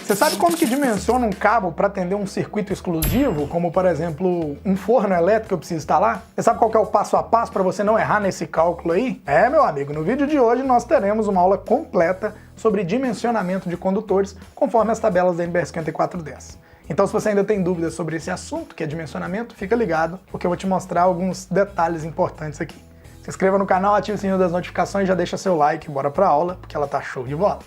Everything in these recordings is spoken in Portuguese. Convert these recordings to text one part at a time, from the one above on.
Você sabe como que dimensiona um cabo para atender um circuito exclusivo, como por exemplo um forno elétrico que eu preciso instalar? Você sabe qual que é o passo a passo para você não errar nesse cálculo aí? É, meu amigo, no vídeo de hoje nós teremos uma aula completa sobre dimensionamento de condutores conforme as tabelas da NBR 5410. Então, se você ainda tem dúvidas sobre esse assunto, que é dimensionamento, fica ligado, porque eu vou te mostrar alguns detalhes importantes aqui. Se inscreva no canal, ative o sininho das notificações, já deixa seu like, bora pra aula, porque ela tá show de bola.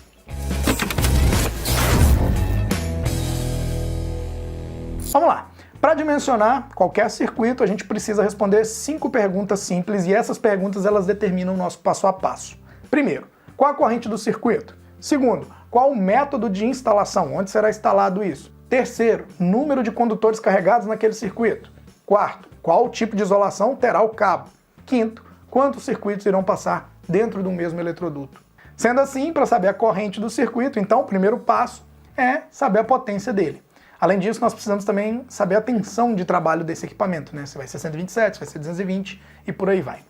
Vamos lá. Para dimensionar qualquer circuito, a gente precisa responder 5 perguntas simples e essas perguntas elas determinam o nosso passo a passo. Primeiro, qual a corrente do circuito? Segundo, qual o método de instalação? Onde será instalado isso? Terceiro, número de condutores carregados naquele circuito. Quarto, qual tipo de isolação terá o cabo? Quinto, quantos circuitos irão passar dentro do mesmo eletroduto? Sendo assim, para saber a corrente do circuito, então o primeiro passo é saber a potência dele. Além disso, nós precisamos também saber a tensão de trabalho desse equipamento, né? Se vai ser 127, se vai ser 220 e por aí vai.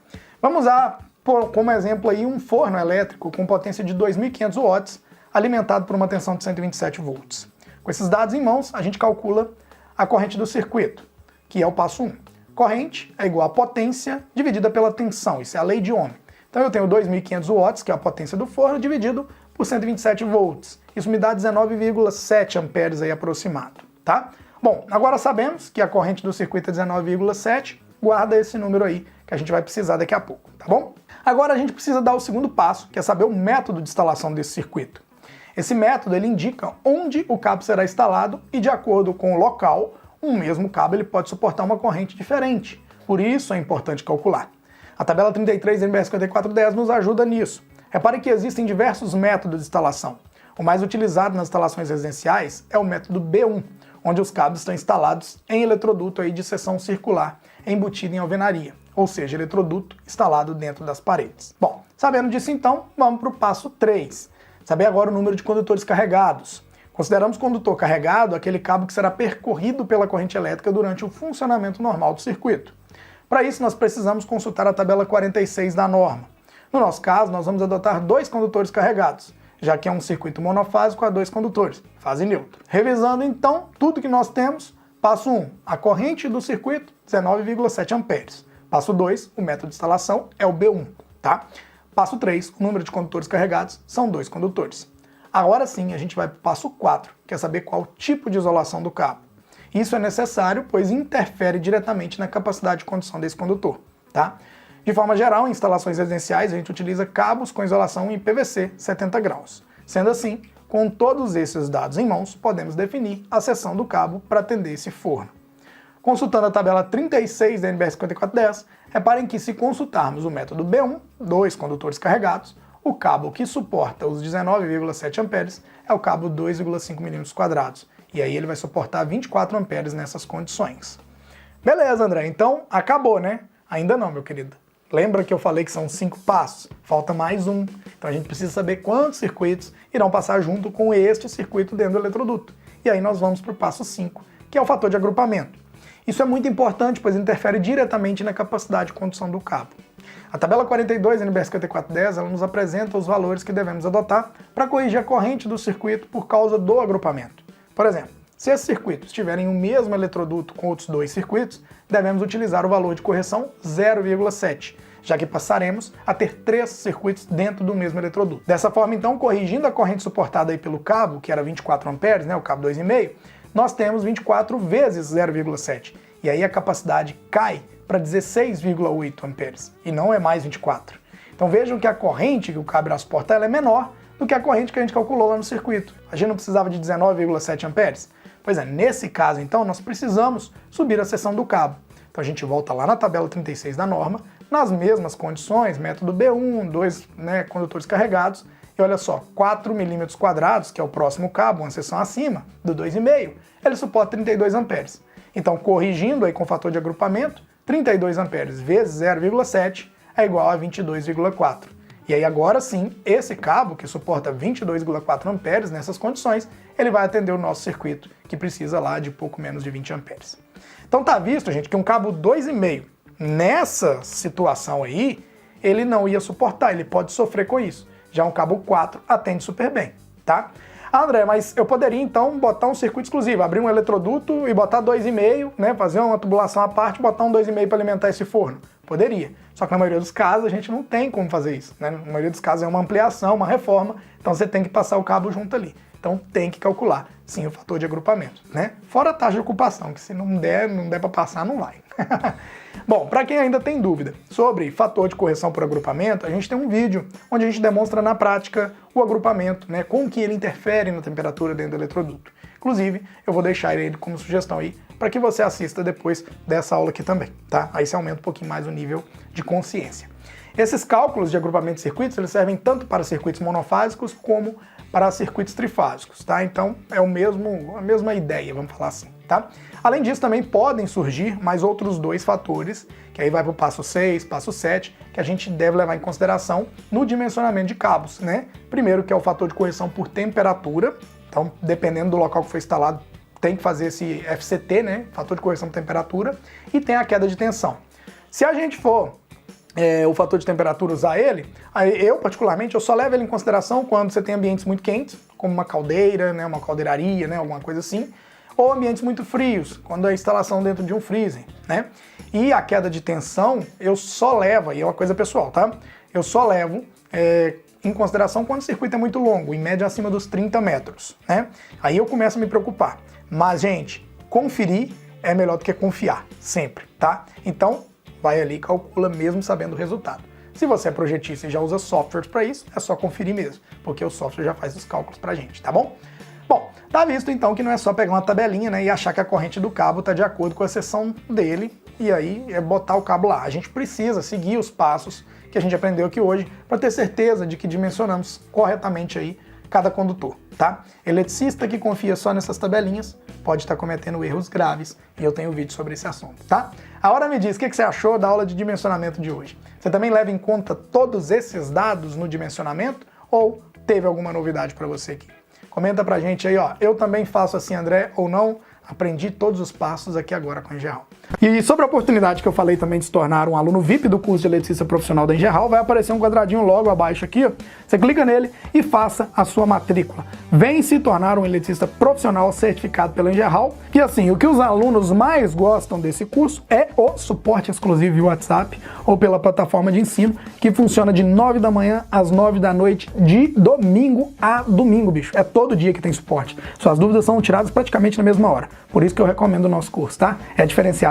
Vamos usar como exemplo aí um forno elétrico com potência de 2.500 watts, alimentado por uma tensão de 127 volts. Com esses dados em mãos, a gente calcula a corrente do circuito, que é o passo 1. Corrente é igual a potência dividida pela tensão, isso é a lei de Ohm. Então eu tenho 2.500 watts, que é a potência do forno, dividido por 127 volts. Isso me dá 19,7 amperes aí aproximado, tá? Bom, agora sabemos que a corrente do circuito é 19,7, guarda esse número aí, que a gente vai precisar daqui a pouco, tá bom? Agora a gente precisa dar o segundo passo, que é saber o método de instalação desse circuito. Esse método ele indica onde o cabo será instalado e, de acordo com o local, um mesmo cabo ele pode suportar uma corrente diferente. Por isso é importante calcular. A tabela 33 da NBR 5410 nos ajuda nisso. Repare que existem diversos métodos de instalação. O mais utilizado nas instalações residenciais é o método B1, onde os cabos estão instalados em eletroduto aí de seção circular, embutido em alvenaria, ou seja, eletroduto instalado dentro das paredes. Bom, sabendo disso então, vamos para o passo 3. Saber agora o número de condutores carregados. Consideramos condutor carregado aquele cabo que será percorrido pela corrente elétrica durante o funcionamento normal do circuito. Para isso, nós precisamos consultar a tabela 46 da norma. No nosso caso, nós vamos adotar 2 condutores carregados, já que é um circuito monofásico a 2 condutores, fase neutra. Revisando então tudo que nós temos, passo 1, a corrente do circuito, 19,7 amperes. Passo 2, o método de instalação é o B1, tá? Passo 3, o número de condutores carregados são 2 condutores. Agora sim, a gente vai para o passo 4, que é saber qual tipo de isolação do cabo. Isso é necessário, pois interfere diretamente na capacidade de condução desse condutor, tá? De forma geral, em instalações residenciais, a gente utiliza cabos com isolação em PVC 70 graus. Sendo assim, com todos esses dados em mãos, podemos definir a seção do cabo para atender esse forno. Consultando a tabela 36 da NBR 5410, reparem que se consultarmos o método B1, 2 condutores carregados, o cabo que suporta os 19,7 amperes é o cabo 2,5 mm², e aí ele vai suportar 24 amperes nessas condições. Beleza, André, então acabou, né? Ainda não, meu querido. Lembra que eu falei que são 5 passos? Falta mais um. Então a gente precisa saber quantos circuitos irão passar junto com este circuito dentro do eletroduto. E aí nós vamos para o passo 5, que é o fator de agrupamento. Isso é muito importante, pois interfere diretamente na capacidade de condução do cabo. A tabela 42 da NBR 5410 ela nos apresenta os valores que devemos adotar para corrigir a corrente do circuito por causa do agrupamento. Por exemplo, se esse circuito estiver em um mesmo eletroduto com outros 2 circuitos, devemos utilizar o valor de correção 0,7, já que passaremos a ter 3 circuitos dentro do mesmo eletroduto. Dessa forma, então, corrigindo a corrente suportada aí pelo cabo, que era 24 amperes, né, o cabo 2,5, nós temos 24 vezes 0,7, e aí a capacidade cai para 16,8 amperes, e não é mais 24. Então vejam que a corrente que o cabo irá suportar ela é menor do que a corrente que a gente calculou lá no circuito. A gente não precisava de 19,7 amperes? Pois é, nesse caso então nós precisamos subir a seção do cabo. Então a gente volta lá na tabela 36 da norma, nas mesmas condições, método B1, 2 condutores carregados, e olha só, 4 mm², que é o próximo cabo, uma seção acima, do 2,5, ele suporta 32 amperes. Então, corrigindo aí com o fator de agrupamento, 32 amperes vezes 0,7 é igual a 22,4. E aí agora sim, esse cabo, que suporta 22,4 amperes nessas condições, ele vai atender o nosso circuito, que precisa lá de pouco menos de 20 amperes. Então tá visto, gente, que um cabo 2,5, nessa situação aí, ele não ia suportar, ele pode sofrer com isso. Já um cabo 4 atende super bem, tá? André, mas eu poderia então botar um circuito exclusivo, abrir um eletroduto e botar 2,5, né? Fazer uma tubulação à parte e botar um 2,5 para alimentar esse forno. Poderia. Só que na maioria dos casos a gente não tem como fazer isso, né? Na maioria dos casos é uma ampliação, uma reforma, então você tem que passar o cabo junto ali. Então tem que calcular, sim, o fator de agrupamento, né? Fora a taxa de ocupação, que se não der para passar, não vai. Bom, para quem ainda tem dúvida sobre fator de correção por agrupamento, a gente tem um vídeo onde a gente demonstra na prática o agrupamento, né? Como que ele interfere na temperatura dentro do eletroduto. Inclusive, eu vou deixar ele como sugestão aí para que você assista depois dessa aula aqui também, tá? Aí você aumenta um pouquinho mais o nível de consciência. Esses cálculos de agrupamento de circuitos, eles servem tanto para circuitos monofásicos como para circuitos trifásicos, tá? Então é a mesma ideia, vamos falar assim, tá? Além disso, também podem surgir mais outros dois fatores, que aí vai para o passo 6, passo 7, que a gente deve levar em consideração no dimensionamento de cabos, né? Primeiro, que é o fator de correção por temperatura, então dependendo do local que foi instalado, tem que fazer esse FCT, né? Fator de correção por temperatura, e tem a queda de tensão. Se a gente for o fator de temperatura usar ele, eu particularmente, eu só levo ele em consideração quando você tem ambientes muito quentes, como uma caldeira, né, uma caldeiraria, né, alguma coisa assim, ou ambientes muito frios, quando a instalação dentro de um freezer, né? E a queda de tensão, eu só levo, e é uma coisa pessoal, tá? Eu só levo em consideração quando o circuito é muito longo, em média acima dos 30 metros, né? Aí eu começo a me preocupar. Mas, gente, conferir é melhor do que confiar, sempre, tá? Então, vai ali e calcula mesmo sabendo o resultado. Se você é projetista e já usa softwares para isso, é só conferir mesmo, porque o software já faz os cálculos pra gente, tá bom? Bom, tá visto então que não é só pegar uma tabelinha, né, e achar que a corrente do cabo está de acordo com a seção dele, e aí é botar o cabo lá. A gente precisa seguir os passos que a gente aprendeu aqui hoje para ter certeza de que dimensionamos corretamente aí cada condutor, tá? Eletricista que confia só nessas tabelinhas pode estar cometendo erros graves, e eu tenho um vídeo sobre esse assunto, tá? Agora me diz, o que você achou da aula de dimensionamento de hoje? Você também leva em conta todos esses dados no dimensionamento, ou teve alguma novidade para você aqui? Comenta pra gente aí, ó, eu também faço assim, André, ou não? Aprendi todos os passos aqui agora com a Engerral. E sobre a oportunidade que eu falei também de se tornar um aluno VIP do curso de eletricista profissional da Engerral, vai aparecer um quadradinho logo abaixo aqui, ó. Você clica nele e faça a sua matrícula. Vem se tornar um eletricista profissional certificado pela Engerral. E assim, o que os alunos mais gostam desse curso é o suporte exclusivo via WhatsApp ou pela plataforma de ensino, que funciona de 9 da manhã às 9 da noite, de domingo a domingo, bicho. É todo dia que tem suporte. Suas dúvidas são tiradas praticamente na mesma hora. Por isso que eu recomendo o nosso curso, tá? É diferenciado